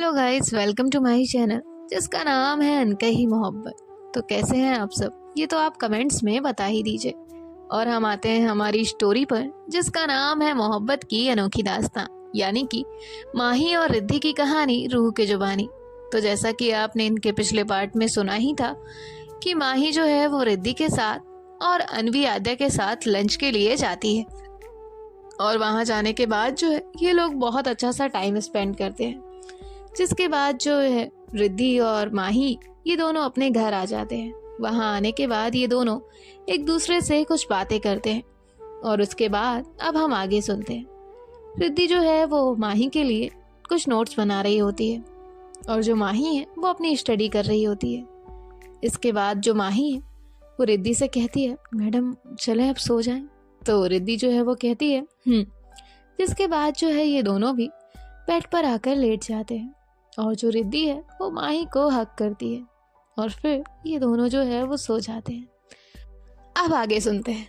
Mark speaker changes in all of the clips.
Speaker 1: Hello guys, welcome to my channel जिसका नाम है अनकही मोहब्बत। तो कैसे हैं आप सब, ये तो आप कमेंट्स में बता ही दीजिए। और हम आते हैं हमारी स्टोरी पर जिसका नाम है मोहब्बत की अनोखी दास्तां, यानी कि माही और रिद्धि की कहानी रूह के जुबानी। तो जैसा कि आपने इनके पिछले पार्ट में सुना ही था कि माही जो है वो रिद्धि के साथ और अनवी आद्या के साथ लंच के लिए जाती है। और वहां जाने के बाद जो है ये लोग बहुत अच्छा सा टाइम स्पेंड करते हैं, जिसके बाद जो है रिद्धि और माही ये दोनों अपने घर आ जाते हैं। वहां आने के बाद ये दोनों एक दूसरे से कुछ बातें करते हैं और उसके बाद अब हम आगे सुनते हैं। रिद्धि जो है वो माही के लिए कुछ नोट्स बना रही होती है और जो माही है वो अपनी स्टडी कर रही होती है। इसके बाद जो माही है वो रिद्धि से कहती है, मैडम चलें अब सो जाएं। तो रिद्धि जो है वो कहती है जिसके बाद जो है ये दोनों भी बेड पर आकर लेट जाते हैं और जो रिद्धि है वो माही को हक करती है और फिर ये दोनों जो है वो सो जाते हैं। अब आगे सुनते हैं।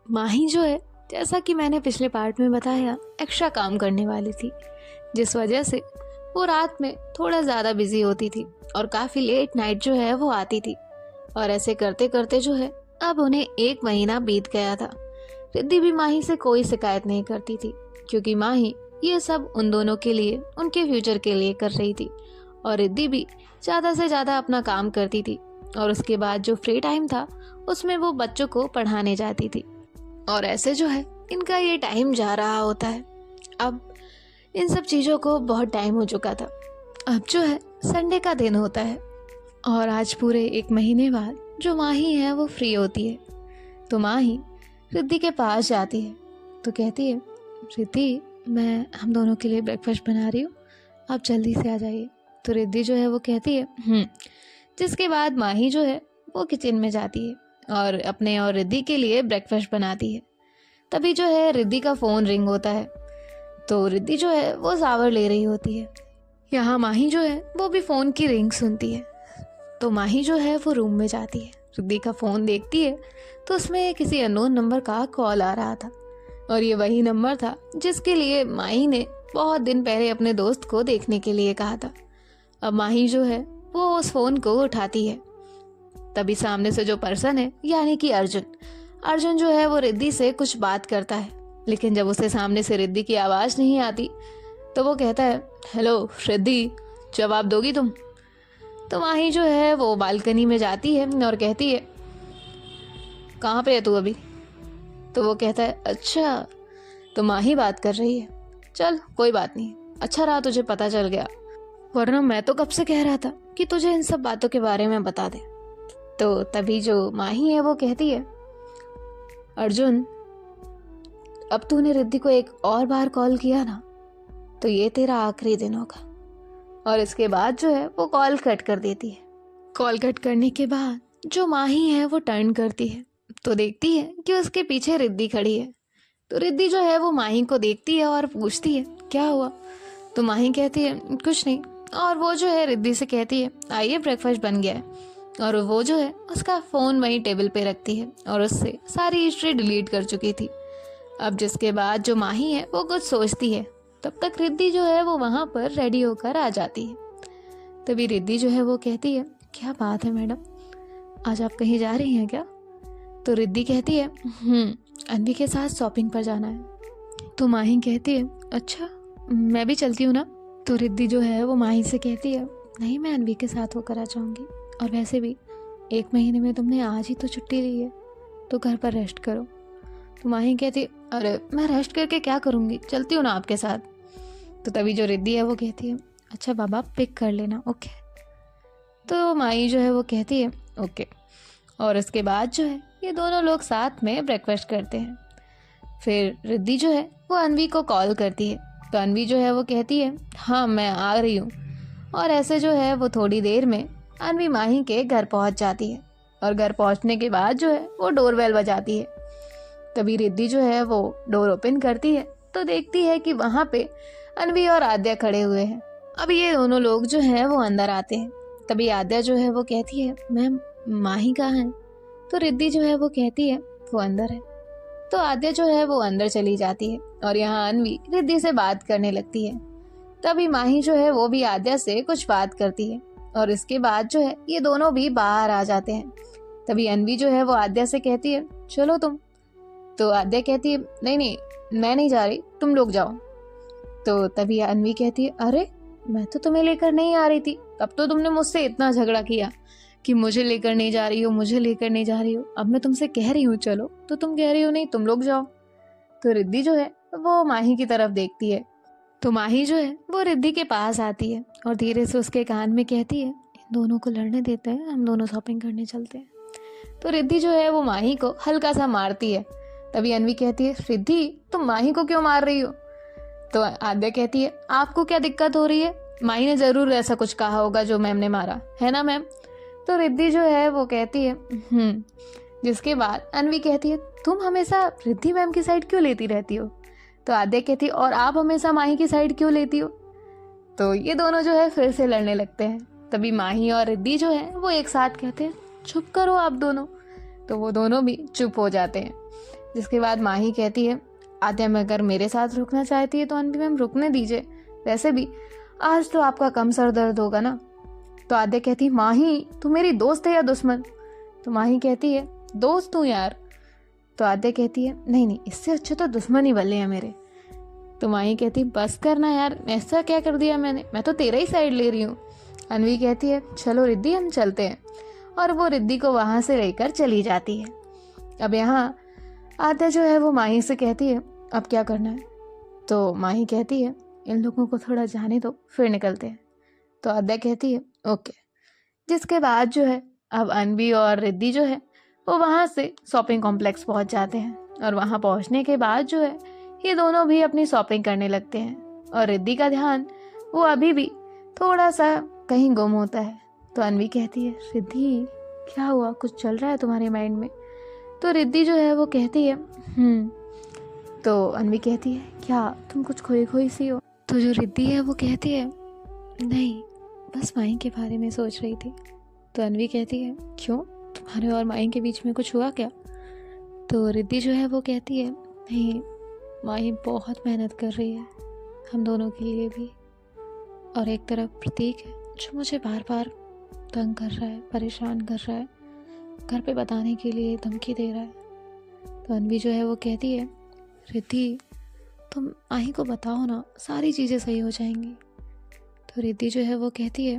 Speaker 1: माही जो है, जैसा कि मैंने पिछले पार्ट में बताया, एक्स्ट्रा काम करने वाली थी, जिस वजह से वो रात में थोड़ा ज़्यादा बिजी होती थी और काफ़ी लेट नाइट जो है वो आती थी। और ऐसे करते करते जो है अब उन्हें 1 महीना बीत गया था। रिद्धि भी माही से कोई शिकायत नहीं करती थी, क्योंकि माही ये सब उन दोनों के लिए, उनके फ्यूचर के लिए कर रही थी। और रिद्धि भी ज़्यादा से ज़्यादा अपना काम करती थी और उसके बाद जो फ्री टाइम था उसमें वो बच्चों को पढ़ाने जाती थी। और ऐसे जो है इनका ये टाइम जा रहा होता है। अब इन सब चीज़ों को बहुत टाइम हो चुका था। अब जो है संडे का दिन होता है और आज पूरे 1 महीने बाद जो माही है वो फ्री होती है। तो माही रिद्धि के पास जाती है तो कहती है, रिद्धि मैं हम दोनों के लिए ब्रेकफास्ट बना रही हूँ, आप जल्दी से आ जाइए। तो रिद्धि जो है वो कहती है जिसके बाद माही जो है वो किचन में जाती है और अपने और रिद्धि के लिए ब्रेकफास्ट बनाती है। तभी जो है रिद्धि का फ़ोन रिंग होता है। तो रिद्धि जो है वो शावर ले रही होती है। यहाँ माही जो है वो भी फ़ोन की रिंग सुनती है। तो माही जो है वो रूम में जाती है, रिद्धि का फ़ोन देखती है तो उसमें किसी अननोन नंबर का कॉल आ रहा था और ये वही नंबर था जिसके लिए माही ने बहुत दिन पहले अपने दोस्त को देखने के लिए कहा था। अब माही जो है वो उस फ़ोन को उठाती है। तभी सामने से जो पर्सन है, यानी कि अर्जुन जो है वो रिद्धि से कुछ बात करता है, लेकिन जब उसे सामने से रिद्धि की आवाज़ नहीं आती तो वो कहता है, हेलो रिद्धि, जवाब दोगी तुम? तो माही जो है वो बालकनी में जाती है और कहती है, कहाँ पे है तू अभी? तो वो कहता है, अच्छा तो माही बात कर रही है, चल कोई बात नहीं, अच्छा रहा तुझे पता चल गया, वरना मैं तो कब से कह रहा था कि तुझे इन सब बातों के बारे में बता दे। तो तभी जो माही है वो कहती है, अर्जुन अब तूने रिद्धि को एक और बार कॉल किया ना, तो ये तेरा आखिरी दिन होगा। और इसके बाद जो है वो कॉल कट कर देती है। कॉल कट करने के बाद जो माही है वो टर्न करती है तो देखती है कि उसके पीछे रिद्धि खड़ी है। तो रिद्धि जो है वो माही को देखती है और पूछती है, क्या हुआ? तो माही कहती है, कुछ नहीं। और वो जो है रिद्धि से कहती है, आइए ब्रेकफास्ट बन गया है। और वो जो है उसका फ़ोन वहीं टेबल पे रखती है और उससे सारी हिस्ट्री डिलीट कर चुकी थी। अब जिसके बाद जो माही है वो कुछ सोचती है, तब तक रिद्धि जो है वो वहाँ पर रेडी होकर आ जाती है। तभी रिद्धि जो है वो कहती है, क्या बात है मैडम, आज आप कहीं जा रही हैं क्या? तो रिद्धि कहती है, अनवी के साथ शॉपिंग पर जाना है। तो माही कहती है, अच्छा मैं भी चलती हूँ ना? तो रिद्धि जो है वो माही से कहती है, नहीं मैं अनवी के साथ होकर आ जाऊँगी, और वैसे भी 1 महीने में तुमने आज ही तो छुट्टी ली है, तो घर पर रेस्ट करो। तो माही कहती, अरे मैं रेस्ट करके क्या करूँगी, चलती हूँ ना आपके साथ। तो तभी जो रिद्धि है वो कहती है, अच्छा बाबा पिक कर लेना, ओके। तो माही जो है वो कहती है, ओके। और उसके बाद जो है ये दोनों लोग साथ में ब्रेकफास्ट करते हैं। फिर रिद्धि जो है वो अनवी को कॉल करती है। तो अनवी जो है वो कहती है, हाँ मैं आ रही हूँ। और ऐसे जो है वो थोड़ी देर में अनवी माही के घर पहुँच जाती है और घर पहुँचने के बाद जो है वो डोरबेल बजाती है। तभी रिद्धि जो है वो डोर ओपन करती है तो देखती है कि वहाँ पे अनवी और आद्या खड़े हुए हैं। अब ये दोनों लोग जो हैं वो अंदर आते हैं। तभी आद्या जो है वो कहती है, मैम माही कहाँ है? तो रिद्धि जो है वो कहती है, वो अंदर है। तो आद्या जो है वो अंदर चली जाती है और यहाँ अनवी रिद्धि से बात करने लगती है। तभी माही जो है वो भी आद्या से कुछ बात करती है और इसके बाद जो है ये दोनों भी बाहर आ जाते हैं। तभी अन्वी जो है वो आद्या से कहती है चलो तुम। तो आद्या कहती है नहीं नहीं मैं नहीं जा रही, तुम लोग जाओ। तो तभी अन्वी कहती है अरे मैं तो तुम्हें लेकर नहीं आ रही थी, तब तो तुमने मुझसे इतना झगड़ा किया कि मुझे लेकर नहीं जा रही हो, मुझे लेकर नहीं जा रही हो। अब मैं तुमसे कह रही हूँ चलो तो तुम कह रही हो नहीं तुम लोग जाओ। तो रिद्धि जो है वो माही की तरफ देखती है। तो माही जो है वो रिद्धि के पास आती है और धीरे से उसके कान में कहती है इन दोनों को लड़ने देते हैं, हम दोनों शॉपिंग करने चलते हैं। तो रिद्धि जो है वो माही को हल्का सा मारती है। तभी अन्वी कहती है रिद्धि तुम माही को क्यों मार रही हो। तो आद्या कहती है आपको क्या दिक्कत हो रही है, माही ने जरूर ऐसा कुछ कहा होगा जो मैम ने मारा है ना मैम। तो रिद्धि जो है वो कहती है जिसके बाद अन्वी कहती है तुम हमेशा रिद्धि मैम की साइड क्यों लेती रहती हो। तो आद्या कहती है और आप हमेशा माही की साइड क्यों लेती हो। तो ये दोनों जो है फिर से लड़ने लगते हैं। तभी माही और रिद्धि जो है वो एक साथ कहते हैं चुप करो आप दोनों। तो वो दोनों भी चुप हो जाते हैं। जिसके बाद माही कहती है आद्या में अगर मेरे साथ रुकना चाहती है तो अन्वी मैम रुकने दीजिए, वैसे भी आज तो आपका कम सर दर्द होगा ना। तो आद्या कहती है माही तू मेरी दोस्त है या दुश्मन। तो माही कहती है दोस्त हूँ यार। तो आद्या कहती है नहीं नहीं इससे अच्छे तो दुश्मन ही बल्ले हैं मेरे। तो माही कहती बस करना यार, ऐसा क्या कर दिया मैंने, मैं तो तेरा ही साइड ले रही हूँ। अन्वी कहती है चलो रिद्धि हम चलते हैं और वो रिद्धि को वहां से लेकर चली जाती है। अब यहाँ आद्या जो है वो माही से कहती है अब क्या करना है। तो माही कहती है इन लोगों को थोड़ा जाने दो फिर निकलते हैं। तो आद्या कहती है ओके। जिसके बाद जो है अब अन्वी और रिद्धि जो है वो वहाँ से शॉपिंग कॉम्प्लेक्स पहुँच जाते हैं और वहाँ पहुँचने के बाद जो है ये दोनों भी अपनी शॉपिंग करने लगते हैं और रिद्धि का ध्यान वो अभी भी थोड़ा सा कहीं गुम होता है। तो अन्वी कहती है रिद्धि क्या हुआ, कुछ चल रहा है तुम्हारे माइंड में। तो रिद्धि जो है वो कहती है तो अन्वी कहती है क्या तुम कुछ खोई खोई सी हो। तो जो रिद्धि है वो कहती है नहीं बस माही के बारे में सोच रही थी। तो अन्वी कहती है क्यों, तुम्हारे और माही के बीच में कुछ हुआ क्या। तो रिद्धि जो है वो कहती है नहीं माही बहुत मेहनत कर रही है हम दोनों के लिए भी, और एक तरफ प्रतीक है जो मुझे बार बार तंग कर रहा है, परेशान कर रहा है, घर पे बताने के लिए धमकी दे रहा है। तो अन्वी जो है वो कहती है रिद्धि तुम माही को बताओ ना, सारी चीज़ें सही हो जाएंगी। तो रिद्धि जो है वो कहती है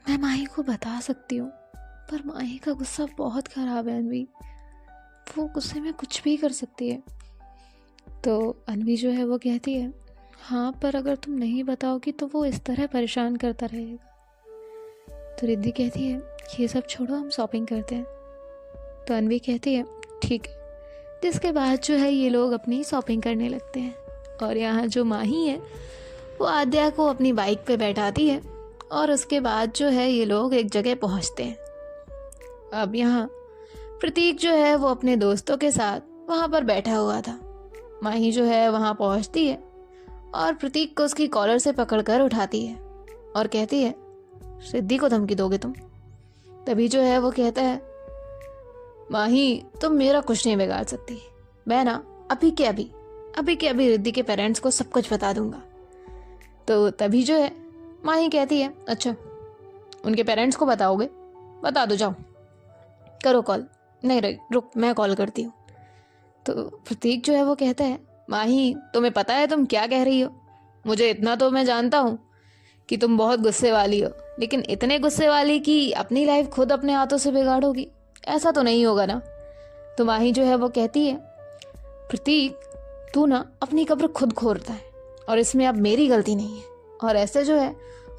Speaker 1: मैं माही को बता सकती हूँ पर माही का गुस्सा बहुत ख़राब है अन्वी, वो गुस्से में कुछ भी कर सकती है। तो अन्वी जो है वो कहती है हाँ पर अगर तुम नहीं बताओगी तो वो इस तरह परेशान करता रहेगा। तो रिद्धि कहती है ये सब छोड़ो हम शॉपिंग करते हैं। तो अन्वी कहती है ठीक है। जिसके बाद जो है ये लोग अपनी शॉपिंग करने लगते हैं और यहाँ जो माही है वो आद्या को अपनी बाइक पे बैठाती है और उसके बाद जो है ये लोग एक जगह पहुँचते हैं। अब यहाँ प्रतीक जो है वो अपने दोस्तों के साथ वहाँ पर बैठा हुआ था। माही जो है वहाँ पहुँचती है और प्रतीक को उसकी कॉलर से पकड़कर उठाती है और कहती है रिद्धि को धमकी दोगे तुम। तभी जो है वो कहता है माही तुम मेरा कुछ नहीं बिगाड़ सकती, मैं ना अभी के अभी रिद्धि के पेरेंट्स को सब कुछ बता दूंगा। तो तभी जो है माही कहती है अच्छा उनके पेरेंट्स को बताओगे, बता दो जाओ करो कॉल। नहीं रुक मैं कॉल करती हूँ। तो प्रतीक जो है वो कहता है माही तुम्हें पता है तुम क्या कह रही हो, मुझे इतना तो मैं जानता हूँ कि तुम बहुत गुस्से वाली हो, लेकिन इतने गुस्से वाली कि अपनी लाइफ खुद अपने हाथों से बिगाड़ोगी, ऐसा तो नहीं होगा ना। तो माही जो है वो कहती है प्रतीक तू ना अपनी कब्र खुद खोदता है और इसमें अब मेरी गलती नहीं है। और ऐसे जो है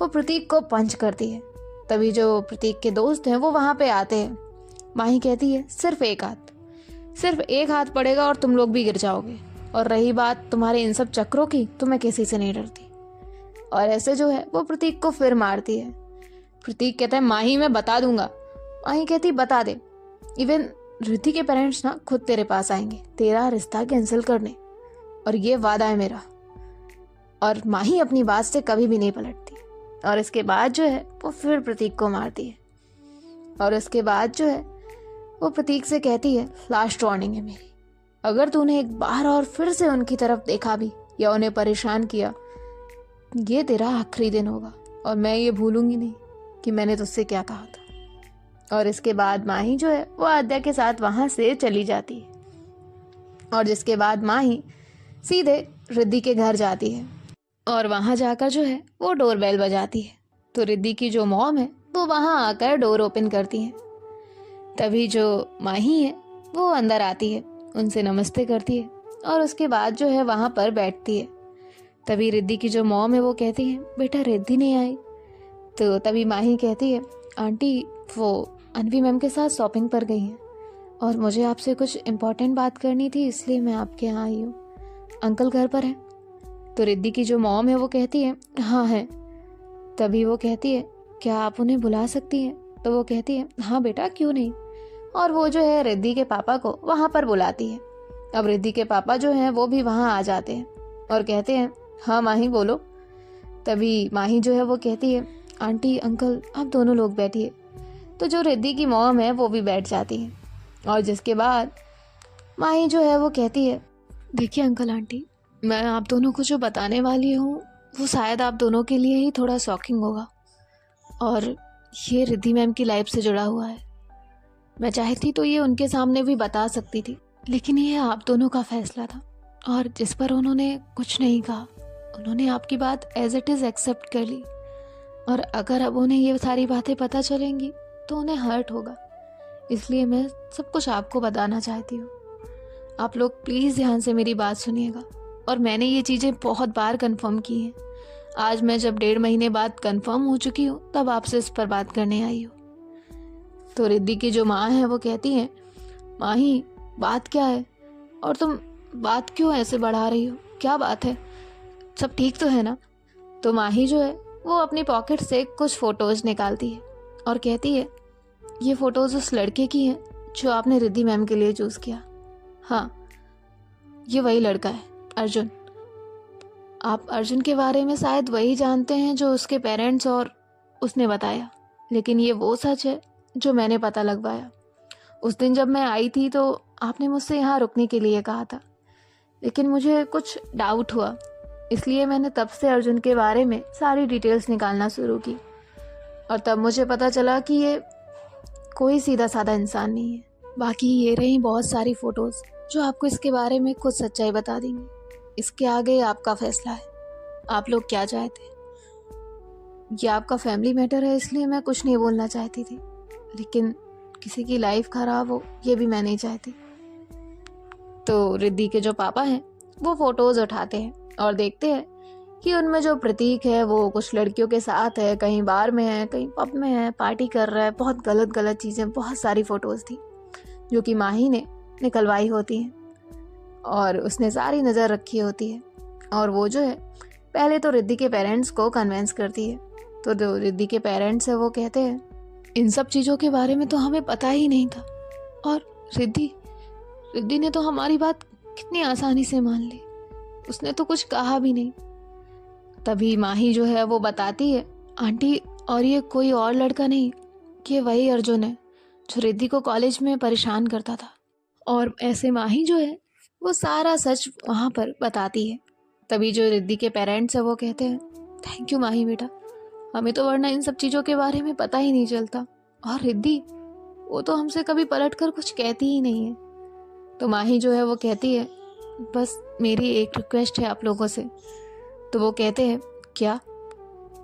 Speaker 1: वो प्रतीक को पंच करती है। तभी जो प्रतीक के दोस्त हैं वो वहाँ पे आते हैं। माही कहती है सिर्फ एक हाथ पड़ेगा और तुम लोग भी गिर जाओगे, और रही बात तुम्हारे इन सब चक्रों की तो मैं किसी से नहीं डरती। और ऐसे जो है वो प्रतीक को फिर मारती है। प्रतीक कहता है माही मैं बता दूंगा। माही कहती बता दे, इवन रिद्धि के पेरेंट्स ना खुद तेरे पास आएंगे तेरा रिश्ता कैंसिल करने, और ये वादा है मेरा। और माही अपनी बात से कभी भी नहीं पलटती। और इसके बाद जो है वो फिर प्रतीक को मारती है। और इसके बाद जो है वो प्रतीक से कहती है लास्ट वार्निंग है मेरी, अगर तूने एक बार और फिर से उनकी तरफ देखा भी या उन्हें परेशान किया ये तेरा आखिरी दिन होगा और मैं ये भूलूंगी नहीं कि मैंने तुझसे क्या कहा था। और इसके बाद माही जो है वो आद्या के साथ वहाँ से चली जाती है और जिसके बाद माही सीधे रिद्धि के घर जाती है और वहाँ जाकर जो है वो डोरबेल बजाती है। तो रिद्धि की जो मॉम है वो वहाँ आकर डोर ओपन करती है। तभी जो माही है वो अंदर आती है, उनसे नमस्ते करती है और उसके बाद जो है वहाँ पर बैठती है। तभी रिद्धि की जो मॉम है वो कहती है बेटा रिद्धि नहीं आई। तो तभी माही कहती है आंटी वो अनवी मैम के साथ शॉपिंग पर गई हैं और मुझे आपसे कुछ इम्पोर्टेंट बात करनी थी, इसलिए मैं आपके यहाँ आई हूँ। अंकल घर पर हैं? तो रिद्धि की जो मॉम है वो कहती है हाँ है। तभी वो कहती है क्या आप उन्हें बुला सकती हैं? तो वो कहती है हाँ बेटा क्यों नहीं। और वो जो है रिद्धि के पापा को वहाँ पर बुलाती है। अब रिद्धि के पापा जो हैं वो भी वहाँ आ जाते हैं और कहते हैं हाँ माही बोलो। तभी माही जो है वो कहती है आंटी अंकल आप दोनों लोग बैठिए। तो जो रिद्धि की मॉम है वो भी बैठ जाती है और जिसके बाद माही जो है वो कहती है देखिए अंकल आंटी, मैं आप दोनों को जो बताने वाली हूँ वो शायद आप दोनों के लिए ही थोड़ा शॉकिंग होगा और ये रिद्धि मैम की लाइफ से जुड़ा हुआ है। मैं चाहती तो ये उनके सामने भी बता सकती थी, लेकिन ये आप दोनों का फैसला था और जिस पर उन्होंने कुछ नहीं कहा। उन्होंने आपकी बात एज इट इज़ एक्सेप्ट कर ली और अगर अब उन्हें ये सारी बातें पता चलेंगी तो उन्हें हर्ट होगा, इसलिए मैं सब कुछ आपको बताना चाहती हूँ। आप लोग प्लीज़ ध्यान से मेरी बात सुनिएगा। और मैंने ये चीज़ें बहुत बार कंफर्म की हैं। आज मैं जब 1.5 महीने बाद कंफर्म हो चुकी हूँ तब आपसे इस पर बात करने आई हूँ। तो रिद्धि की जो माँ है वो कहती है माही बात क्या है और तुम बात क्यों ऐसे बढ़ा रही हो, क्या बात है, सब ठीक तो है ना। तो माही जो है वो अपनी पॉकेट से कुछ फ़ोटोज़ निकालती है और कहती है ये फ़ोटोज़ उस लड़के की हैं जो आपने रिद्धि मैम के लिए चूज़ किया। हाँ ये वही लड़का है अर्जुन। आप अर्जुन के बारे में शायद वही जानते हैं जो उसके पेरेंट्स और उसने बताया, लेकिन ये वो सच है जो मैंने पता लगवाया। उस दिन जब मैं आई थी तो आपने मुझसे यहाँ रुकने के लिए कहा था, लेकिन मुझे कुछ डाउट हुआ, इसलिए मैंने तब से अर्जुन के बारे में सारी डिटेल्स निकालना शुरू की और तब मुझे पता चला कि ये कोई सीधा साधा इंसान नहीं है। बाकी ये रही बहुत सारी फ़ोटोज़ जो आपको इसके बारे में कुछ सच्चाई बता देंगी। इसके आगे आपका फैसला है, आप लोग क्या चाहते हैं। ये आपका फैमिली मैटर है, इसलिए मैं कुछ नहीं बोलना चाहती थी, लेकिन किसी की लाइफ ख़राब हो ये भी मैं नहीं चाहती। तो रिद्धि के जो पापा हैं वो फ़ोटोज़ उठाते हैं और देखते हैं कि उनमें जो प्रतीक है वो कुछ लड़कियों के साथ है, कहीं बार में है, कहीं पब में है, पार्टी कर रहा है। बहुत गलत गलत चीज़ें, बहुत सारी फ़ोटोज़ थी जो कि माही ने निकलवाई होती हैं और उसने सारी नज़र रखी होती है। और वो जो है पहले तो रिद्धि के पेरेंट्स को कन्वेंस करती है। तो जो रिद्धि के पेरेंट्स है वो कहते हैं इन सब चीज़ों के बारे में तो हमें पता ही नहीं था और रिद्धि ने तो हमारी बात कितनी आसानी से मान ली, उसने तो कुछ कहा भी नहीं। तभी माही जो है वो बताती है आंटी और ये कोई और लड़का नहीं, ये वही अर्जुन है जो रिद्धि को कॉलेज में परेशान करता था। और ऐसे माही जो है वो सारा सच वहाँ पर बताती है। तभी जो रिद्धि के पेरेंट्स है वो कहते हैं थैंक यू माही बेटा, हमें तो वरना इन सब चीज़ों के बारे में पता ही नहीं चलता। और रिद्धि वो तो हमसे कभी पलट कर कुछ कहती ही नहीं है। तो माही जो है वो कहती है बस मेरी एक रिक्वेस्ट है आप लोगों से। तो वो कहते हैं क्या।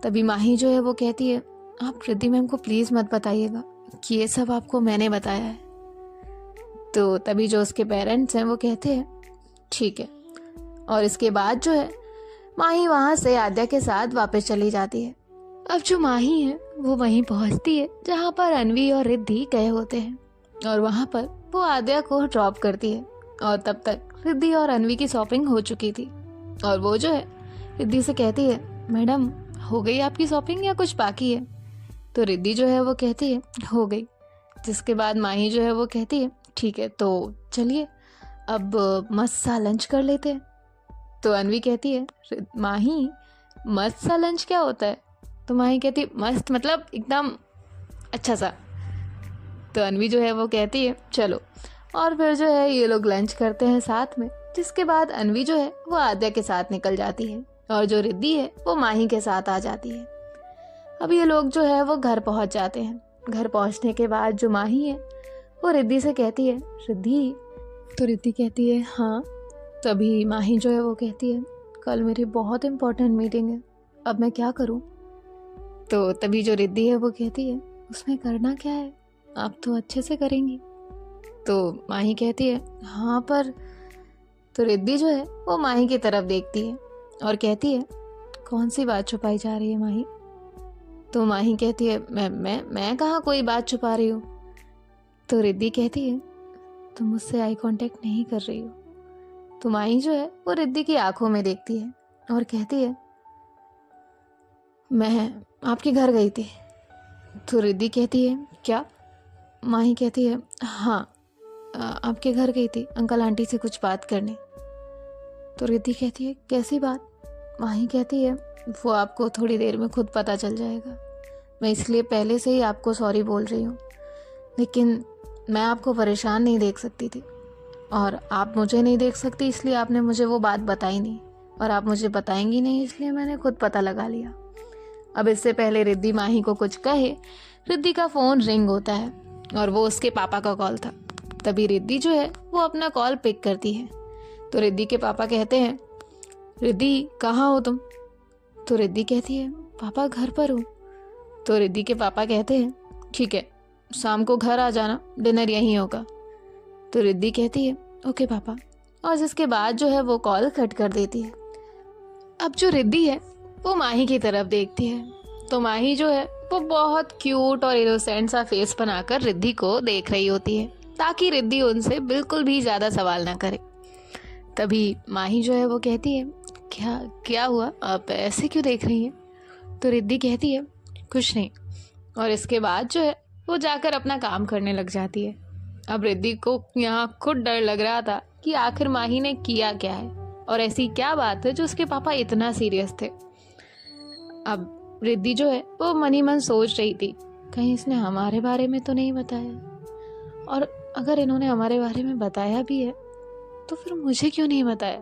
Speaker 1: तभी माही जो है वो कहती है आप रिद्धि मैम को प्लीज़ मत बताइएगा कि ये सब आपको मैंने बताया है। तो तभी जो उसके पेरेंट्स हैं वो कहते हैं ठीक है। और इसके बाद जो है माही वहाँ से आद्या के साथ वापस चली जाती है। अब जो माही है वो वहीं पहुँचती है जहाँ पर अनवी और रिद्धि गए होते हैं और वहाँ पर वो आद्या को ड्रॉप करती है। और तब तक रिद्धि और अनवी की शॉपिंग हो चुकी थी और वो जो है रिद्धि से कहती है मैडम हो गई आपकी शॉपिंग या कुछ बाकी है। तो रिद्धि जो है वो कहती है हो गई। जिसके बाद माही जो है वो कहती है ठीक है तो चलिए अब मस्त सा लंच कर लेते हैं। तो अनवी कहती है माही मस्त सा लंच क्या होता है। तो माही कहती है मस्त मतलब एकदम अच्छा सा। तो अनवी जो है वो कहती है चलो। और फिर जो है ये लोग लंच करते हैं साथ में। जिसके बाद अनवी जो है वो आद्या के साथ निकल जाती है और जो रिद्धि है वो माही के साथ आ जाती है। अब ये लोग जो है वो घर पहुंच जाते हैं। घर पहुंचने के बाद जो माही है वो रिद्धि से कहती है, रिद्धि। तो रिद्धि कहती है हाँ। तभी माही जो है वो कहती है, कल मेरी बहुत इम्पोर्टेंट मीटिंग है, अब मैं क्या करूं? तो तभी जो रिद्धि है वो कहती है, उसमें करना क्या है, आप तो अच्छे से करेंगी। तो माही कहती है हाँ पर। तो रिद्धि जो है वो माही की तरफ देखती है और कहती है, कौन सी बात छुपाई जा रही है माही? तो माही कहती है, मैं कहाँ कोई बात छुपा रही हूँ। तो रिद्धि कहती है, तुम मुझसे आई कांटेक्ट नहीं कर रही हो। तो माही जो है वो रिद्धि की आंखों में देखती है और कहती है, मैं आपके घर गई थी। तो रिद्धि कहती है क्या? माही कहती है हाँ, आपके घर गई थी अंकल आंटी से कुछ बात करने। तो रिद्धि कहती है कैसी बात? माही कहती है वो आपको थोड़ी देर में खुद पता चल जाएगा। मैं इसलिए पहले से ही आपको सॉरी बोल रही हूँ, लेकिन मैं आपको परेशान नहीं देख सकती थी और आप मुझे नहीं देख सकती, इसलिए आपने मुझे वो बात बताई नहीं, और आप मुझे बताएंगी नहीं इसलिए मैंने खुद पता लगा लिया। अब इससे पहले रिद्धि माही को कुछ कहे, रिद्धि का फ़ोन रिंग होता है और वो उसके पापा का कॉल था। तभी रिद्धि जो है वो अपना कॉल पिक करती है। तो रिद्धि के पापा कहते हैं, रिद्धि कहाँ हो तुम? तो रिद्धि कहती है पापा घर पर हूँ। तो रिद्धि के पापा कहते हैं ठीक है, शाम को घर आ जाना, डिनर यहीं होगा। तो रिद्धि कहती है ओके पापा, और जिसके बाद जो है वो कॉल कट कर देती है। अब जो रिद्धि है वो माही की तरफ देखती है। तो माही जो है वो बहुत क्यूट और इनोसेंट सा फेस बनाकर रिद्धि को देख रही होती है, ताकि रिद्धि उनसे बिल्कुल भी ज़्यादा सवाल ना करे। तभी माही जो है वो कहती है, क्या क्या हुआ, आप ऐसे क्यों देख रही हैं? तो रिद्धि कहती है कुछ नहीं, और इसके बाद जो है वो जाकर अपना काम करने लग जाती है। अब रिद्धि को यहाँ खुद डर लग रहा था कि आखिर माही ने किया क्या है और ऐसी क्या बात है जो उसके पापा इतना सीरियस थे। अब रिद्धि जो है वो मन ही मन सोच रही थी, कहीं इसने हमारे बारे में तो नहीं बताया, और अगर इन्होंने हमारे बारे में बताया भी है तो फिर मुझे क्यों नहीं बताया।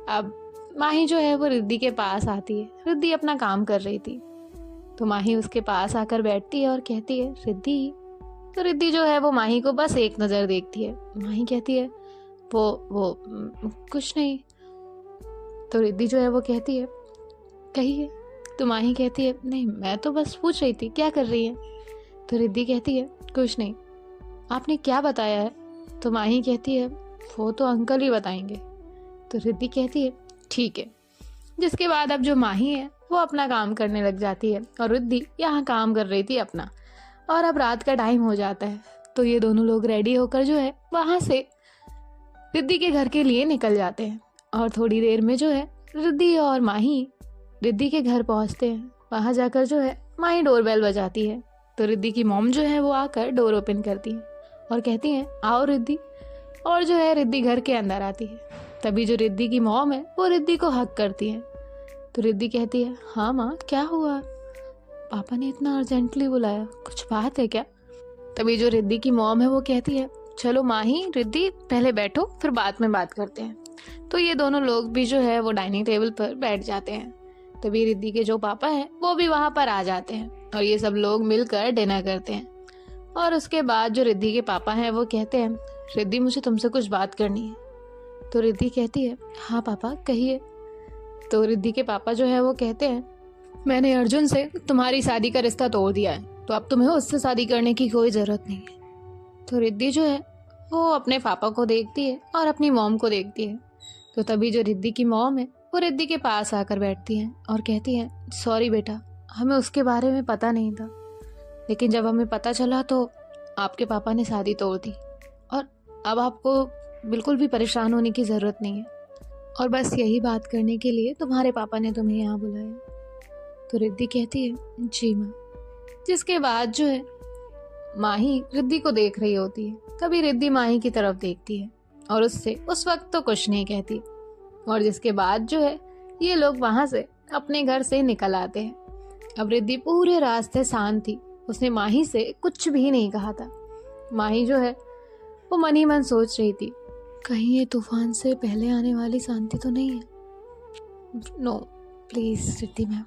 Speaker 1: अब माही जो है वो रिद्धि के पास आती है। रिद्धि अपना काम कर रही थी, तो माही उसके पास आकर बैठती है और कहती है रिद्धि। तो रिद्धि जो है वो माही को बस एक नज़र देखती है। माही कहती है वो कुछ नहीं। तो रिद्धि जो है वो कहती है कहिए। तो माही कहती है नहीं, मैं तो बस पूछ रही थी क्या कर रही है। तो रिद्धि कहती है कुछ नहीं, आपने क्या बताया है? तो माही कहती है वो तो अंकल ही बताएंगे। तो रिद्धि कहती है ठीक है। जिसके बाद अब जो माही है वो अपना काम करने लग जाती है और रिद्धि यहाँ काम कर रही थी अपना। और अब रात का टाइम हो जाता है, तो ये दोनों लोग रेडी होकर जो है वहाँ से रिद्धि के घर के लिए निकल जाते हैं। और थोड़ी देर में जो है रिद्धि और माही रिद्धि के घर पहुँचते हैं। वहाँ जाकर जो है माही डोरबेल बजाती है। तो रिद्धि की मॉम जो है वो आकर डोर ओपन करती है और कहती हैं आओ रिद्धि। और जो है रिद्धि घर के अंदर आती है। तभी जो रिद्धि की मॉम है वो रिद्धि को हक करती है। तो रिद्धि कहती है हाँ माँ, क्या हुआ, पापा ने इतना अर्जेंटली बुलाया, कुछ बात है क्या? तभी जो रिद्धि की मॉम है वो कहती है चलो माही रिद्धि पहले बैठो, फिर बाद में बात करते हैं। तो ये दोनों लोग भी जो है वो डाइनिंग टेबल पर बैठ जाते हैं। तभी रिद्धि के जो पापा हैं वो भी वहाँ पर आ जाते हैं और ये सब लोग मिलकर डिनर करते हैं। और उसके बाद जो रिद्धि के पापा हैं वो कहते हैं रिद्धि मुझे तुमसे कुछ बात करनी है। तो रिद्धि कहती है हाँ पापा कहिए। तो रिद्धि के पापा जो है वो कहते हैं मैंने अर्जुन से तुम्हारी शादी का रिश्ता तोड़ दिया है, तो अब तुम्हें उससे शादी करने की कोई ज़रूरत नहीं है। तो रिद्धि जो है वो अपने पापा को देखती है और अपनी मॉम को देखती है। तो तभी जो रिद्धि की मॉम है वो रिद्धि के पास आकर बैठती है और कहती है सॉरी बेटा, हमें उसके बारे में पता नहीं था, लेकिन जब हमें पता चला तो आपके पापा ने शादी तोड़ दी, और अब आपको बिल्कुल भी परेशान होने की ज़रूरत नहीं है, और बस यही बात करने के लिए तुम्हारे पापा ने तुम्हें यहाँ बुलाया। तो रिद्धि कहती है जी माँ। जिसके बाद जो है माही रिद्धि को देख रही होती है। कभी रिद्धि माही की तरफ देखती है और उससे उस वक्त तो कुछ नहीं कहती। और जिसके बाद जो है ये लोग वहाँ से अपने घर से निकल आते हैं। अब रिद्धि पूरे रास्ते शांत थी, उसने माही से कुछ भी नहीं कहा था। माही जो है वो मन ही मन सोच रही थी कहीं ये तूफान से पहले आने वाली शांति तो नहीं है। No please Riddhi ma'am.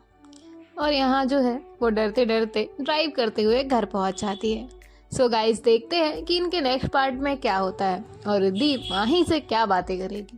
Speaker 1: और यहाँ जो है वो डरते डरते ड्राइव करते हुए घर पहुँच जाती है। सो गाइस देखते हैं कि इनके नेक्स्ट पार्ट में क्या होता है और रिद्धि वहीं से क्या बातें करेगी।